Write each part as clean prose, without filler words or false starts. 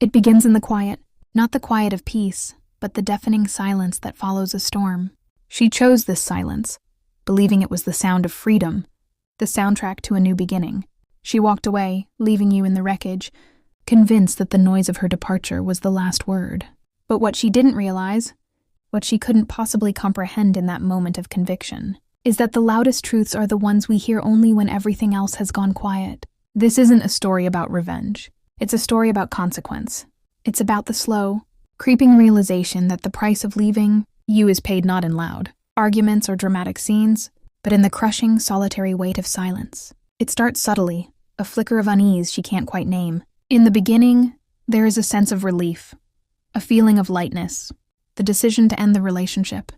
It begins in the quiet, not the quiet of peace, but the deafening silence that follows a storm. She chose this silence, believing it was the sound of freedom, the soundtrack to a new beginning. She walked away, leaving you in the wreckage, convinced that the noise of her departure was the last word. But what she didn't realize, what she couldn't possibly comprehend in that moment of conviction, is that the loudest truths are the ones we hear only when everything else has gone quiet. This isn't a story about revenge. It's a story about consequence. It's about the slow, creeping realization that the price of leaving you is paid not in loud arguments or dramatic scenes, but in the crushing, solitary weight of silence. It starts subtly, a flicker of unease she can't quite name. In the beginning, there is a sense of relief, a feeling of lightness. The decision to end the relationship,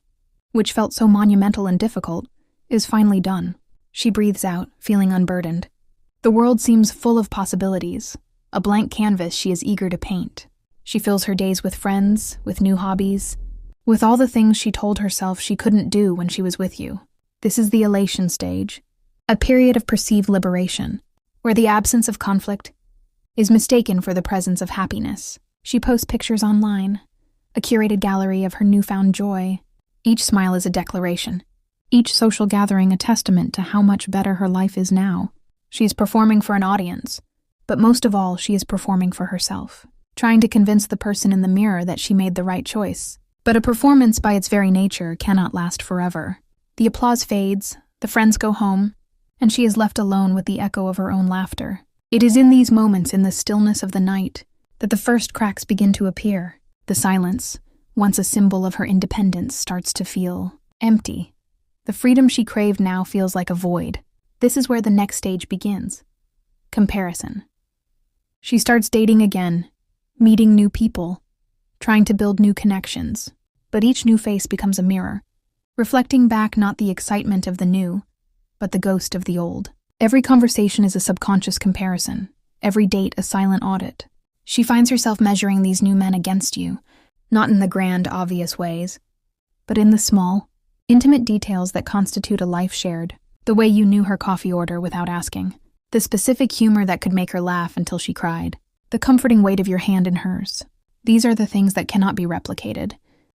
which felt so monumental and difficult, is finally done. She breathes out, feeling unburdened. The world seems full of possibilities, a blank canvas she is eager to paint. She fills her days with friends, with new hobbies, with all the things she told herself she couldn't do when she was with you. This is the elation stage, a period of perceived liberation, where the absence of conflict is mistaken for the presence of happiness. She posts pictures online, a curated gallery of her newfound joy. Each smile is a declaration, each social gathering a testament to how much better her life is now. She is performing for an audience, but most of all, she is performing for herself, trying to convince the person in the mirror that she made the right choice. But a performance by its very nature cannot last forever. The applause fades, the friends go home, and she is left alone with the echo of her own laughter. It is in these moments, in the stillness of the night, that the first cracks begin to appear. The silence, once a symbol of her independence, starts to feel empty. The freedom she craved now feels like a void. This is where the next stage begins. Comparison. She starts dating again, meeting new people, trying to build new connections, but each new face becomes a mirror, reflecting back not the excitement of the new, but the ghost of the old. Every conversation is a subconscious comparison, every date a silent audit. She finds herself measuring these new men against you, not in the grand, obvious ways, but in the small, intimate details that constitute a life shared. The way you knew her coffee order without asking, the specific humor that could make her laugh until she cried, the comforting weight of your hand in hers. These are the things that cannot be replicated,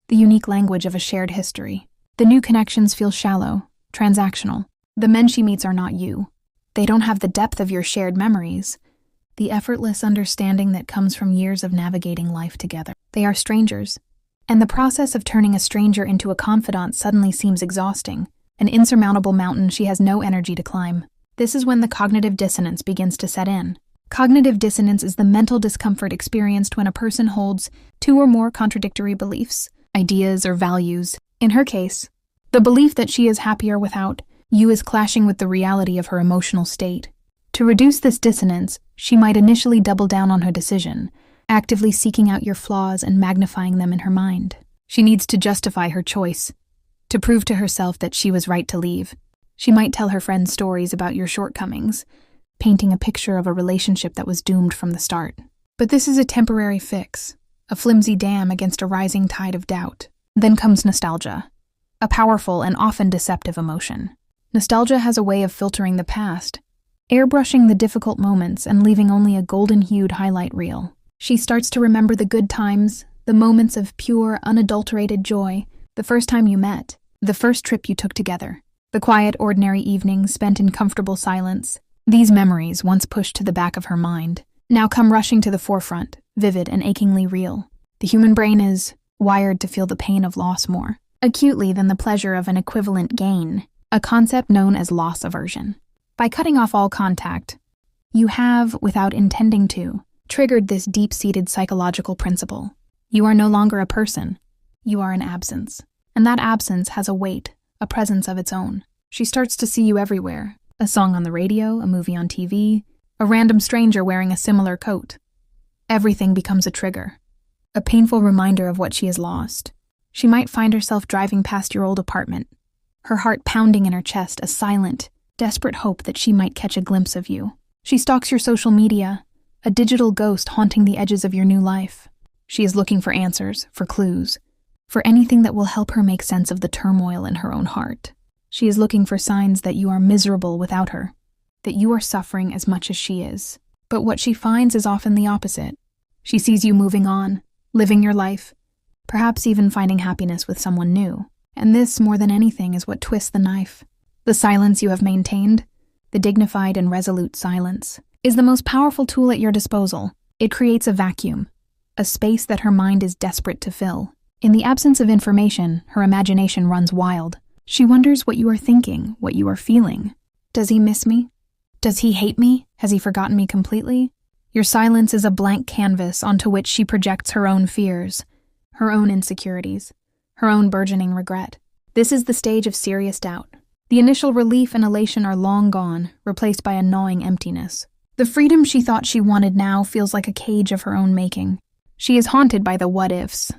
the unique language of a shared history. The new connections feel shallow, transactional. The men she meets are not you. They don't have the depth of your shared memories, the effortless understanding that comes from years of navigating life together. They are strangers, and the process of turning a stranger into a confidant suddenly seems exhausting, an insurmountable mountain she has no energy to climb. This is when the cognitive dissonance begins to set in. Cognitive dissonance is the mental discomfort experienced when a person holds two or more contradictory beliefs, ideas, or values. In her case, the belief that she is happier without you is clashing with the reality of her emotional state. To reduce this dissonance, she might initially double down on her decision, actively seeking out your flaws and magnifying them in her mind. She needs to justify her choice, to prove to herself that she was right to leave. She might tell her friends stories about your shortcomings, painting a picture of a relationship that was doomed from the start. But this is a temporary fix, a flimsy dam against a rising tide of doubt. Then comes nostalgia, a powerful and often deceptive emotion. Nostalgia has a way of filtering the past, airbrushing the difficult moments and leaving only a golden-hued highlight reel. She starts to remember the good times, the moments of pure, unadulterated joy, the first time you met, the first trip you took together, the quiet, ordinary evenings spent in comfortable silence. These memories, once pushed to the back of her mind, now come rushing to the forefront, vivid and achingly real. The human brain is wired to feel the pain of loss more acutely than the pleasure of an equivalent gain, a concept known as loss aversion. By cutting off all contact, you have, without intending to, triggered this deep-seated psychological principle. You are no longer a person, you are an absence. And that absence has a weight, a presence of its own. She starts to see you everywhere. A song on the radio, a movie on TV, a random stranger wearing a similar coat. Everything becomes a trigger, a painful reminder of what she has lost. She might find herself driving past your old apartment, her heart pounding in her chest, a silent, desperate hope that she might catch a glimpse of you. She stalks your social media, a digital ghost haunting the edges of your new life. She is looking for answers, for clues, for anything that will help her make sense of the turmoil in her own heart. She is looking for signs that you are miserable without her, that you are suffering as much as she is. But what she finds is often the opposite. She sees you moving on, living your life, perhaps even finding happiness with someone new. And this, more than anything, is what twists the knife. The silence you have maintained, the dignified and resolute silence, is the most powerful tool at your disposal. It creates a vacuum, a space that her mind is desperate to fill. In the absence of information, her imagination runs wild. She wonders what you are thinking, what you are feeling. Does he miss me? Does he hate me? Has he forgotten me completely? Your silence is a blank canvas onto which she projects her own fears, her own insecurities, her own burgeoning regret. This is the stage of serious doubt. The initial relief and elation are long gone, replaced by a gnawing emptiness. The freedom she thought she wanted now feels like a cage of her own making. She is haunted by the what-ifs.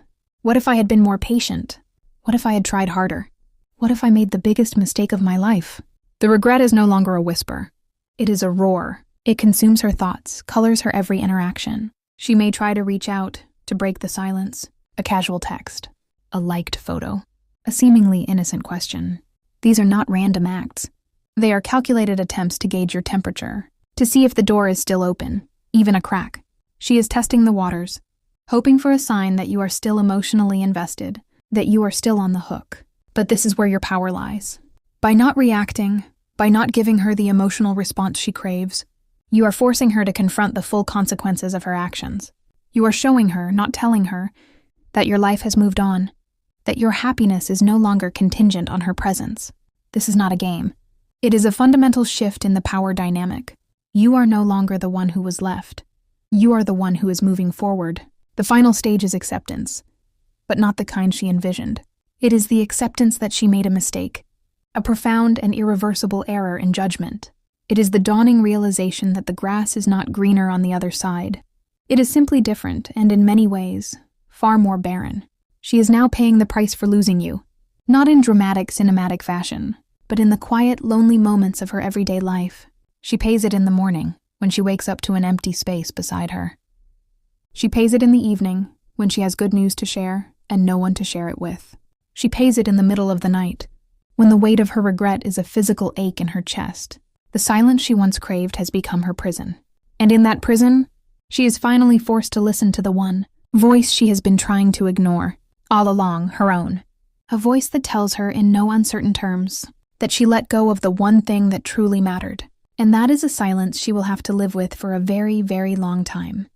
What if I had been more patient? What if I had tried harder? What if I made the biggest mistake of my life? The regret is no longer a whisper. It is a roar. It consumes her thoughts, colors her every interaction. She may try to reach out, to break the silence. A casual text, a liked photo, a seemingly innocent question. These are not random acts. They are calculated attempts to gauge your temperature, to see if the door is still open, even a crack. She is testing the waters, hoping for a sign that you are still emotionally invested, that you are still on the hook. But this is where your power lies. By not reacting, by not giving her the emotional response she craves, you are forcing her to confront the full consequences of her actions. You are showing her, not telling her, that your life has moved on, that your happiness is no longer contingent on her presence. This is not a game. It is a fundamental shift in the power dynamic. You are no longer the one who was left. You are the one who is moving forward. The final stage is acceptance, but not the kind she envisioned. It is the acceptance that she made a mistake, a profound and irreversible error in judgment. It is the dawning realization that the grass is not greener on the other side. It is simply different, and in many ways, far more barren. She is now paying the price for losing you, not in dramatic, cinematic fashion, but in the quiet, lonely moments of her everyday life. She pays it in the morning, when she wakes up to an empty space beside her. She pays it in the evening, when she has good news to share and no one to share it with. She pays it in the middle of the night, when the weight of her regret is a physical ache in her chest. The silence she once craved has become her prison. And in that prison, she is finally forced to listen to the one voice she has been trying to ignore, all along, her own. A voice that tells her in no uncertain terms that she let go of the one thing that truly mattered. And that is a silence she will have to live with for a very, very long time.